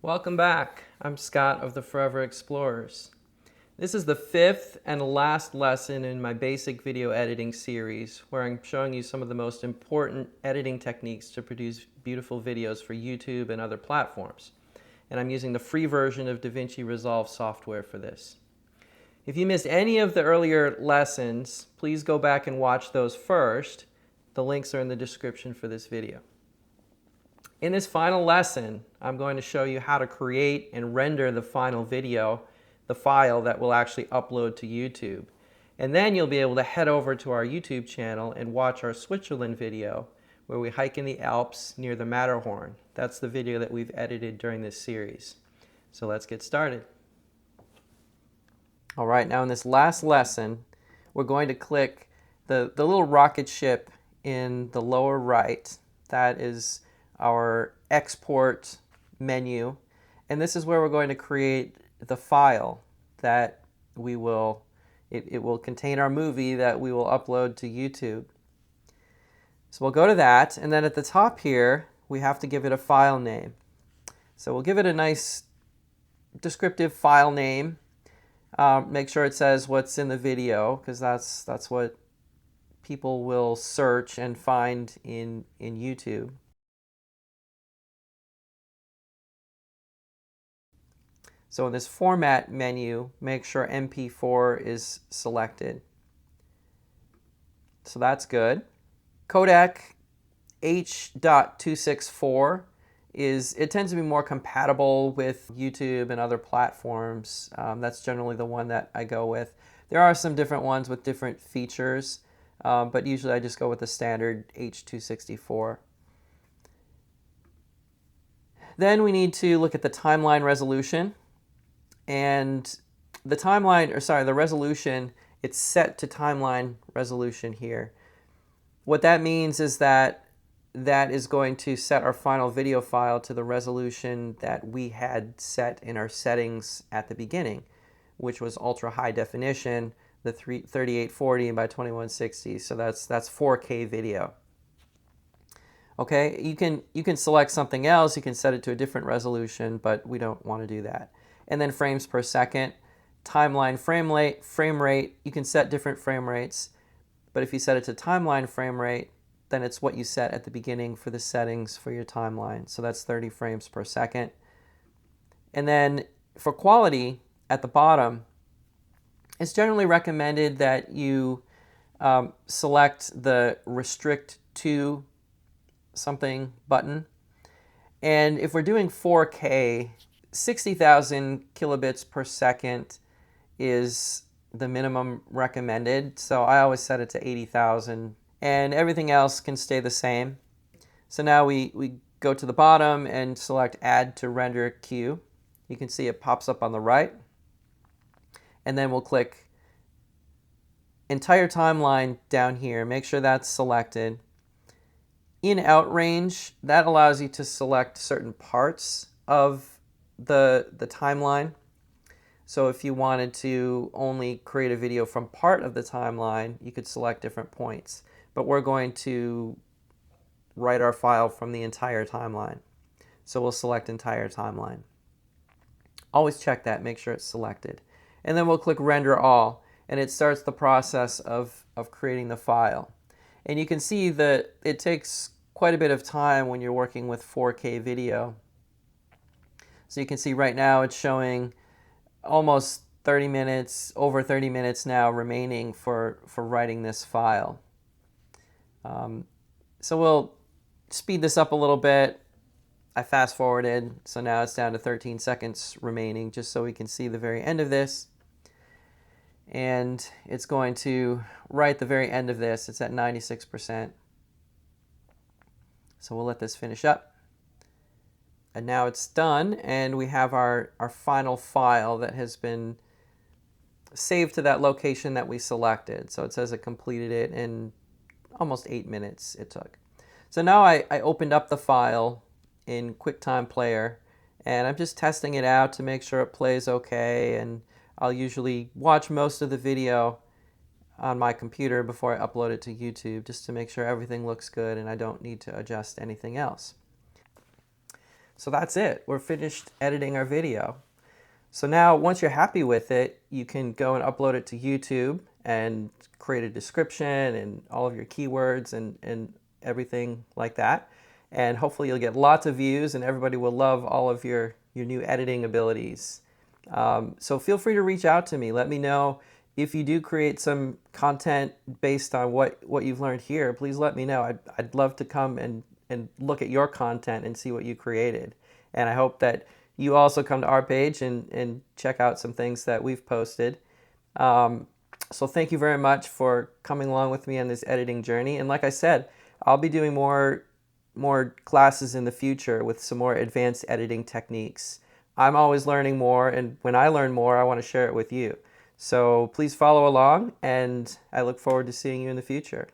Welcome back. I'm Scott of the Forever Explorers. This is the fifth and last lesson in my basic video editing series where I'm showing you some of the most important editing techniques to produce beautiful videos for YouTube and other platforms. And I'm using the free version of DaVinci Resolve software for this. If you missed any of the earlier lessons, please go back and watch those first. The links are in the description for this video. In this final lesson, I'm going to show you how to create and render the final video, the file that we'll actually upload to YouTube. And then you'll be able to head over to our YouTube channel and watch our Switzerland video where we hike in the Alps near the Matterhorn. That's the video that we've edited during this series. So let's get started. All right, now in this last lesson, we're going to click the little rocket ship in the lower right. That is our export menu, and this is where we're going to create the file that it will contain our movie that we will upload to YouTube. So we'll go to that, and then at the top here we have to give it a file name. So we'll give it a nice descriptive file name. Make sure it says what's in the video, because that's what people will search and find in YouTube. So in this format menu, make sure MP4 is selected. So that's good. Codec H.264 it tends to be more compatible with YouTube and other platforms. That's generally the one that I go with. There are some different ones with different features, but usually I just go with the standard H.264. Then we need to look at the timeline resolution. And the resolution, it's set to timeline resolution here. What that means is that is going to set our final video file to the resolution that we had set in our settings at the beginning, which was ultra high definition, the 3840 by 2160. So that's 4K video. Okay, you can select something else. You can set it to a different resolution, but we don't want to do that. And then frames per second, timeline frame rate, you can set different frame rates, but if you set it to timeline frame rate, then it's what you set at the beginning for the settings for your timeline. So that's 30 frames per second. And then for quality at the bottom, it's generally recommended that you select the restrict to something button. And if we're doing 4K, 60,000 kilobits per second is the minimum recommended. So I always set it to 80,000, and everything else can stay the same. So now we go to the bottom and select Add to Render Queue. You can see it pops up on the right. And then we'll click Entire Timeline down here. Make sure that's selected. In-out range, that allows you to select certain parts of the timeline. So if you wanted to only create a video from part of the timeline, you could select different points. But we're going to write our file from the entire timeline. So we'll select entire timeline. Always check that, make sure it's selected. And then we'll click Render All, and it starts the process of creating the file. And you can see that it takes quite a bit of time when you're working with 4K video. So you can see right now it's showing almost 30 minutes, over 30 minutes now remaining for writing this file. So we'll speed this up a little bit. I fast forwarded, so now it's down to 13 seconds remaining, just so we can see the very end of this. And it's going to write the very end of this. It's at 96%. So we'll let this finish up. And now it's done, and we have our final file that has been saved to that location that we selected. So it says it completed it in almost 8 minutes it took. So now I opened up the file in QuickTime Player, and I'm just testing it out to make sure it plays okay, and I'll usually watch most of the video on my computer before I upload it to YouTube, just to make sure everything looks good and I don't need to adjust anything else. So that's it. We're finished editing our video. So now, once you're happy with it, you can go and upload it to YouTube and create a description and all of your keywords and everything like that. And hopefully you'll get lots of views and everybody will love all of your new editing abilities. So feel free to reach out to me. Let me know if you do create some content based on what you've learned here. Please let me know. I'd love to come and look at your content and see what you created. And I hope that you also come to our page and check out some things that we've posted. So thank you very much for coming along with me on this editing journey. And like I said, I'll be doing more classes in the future with some more advanced editing techniques. I'm always learning more, and when I learn more, I want to share it with you. So please follow along, and I look forward to seeing you in the future.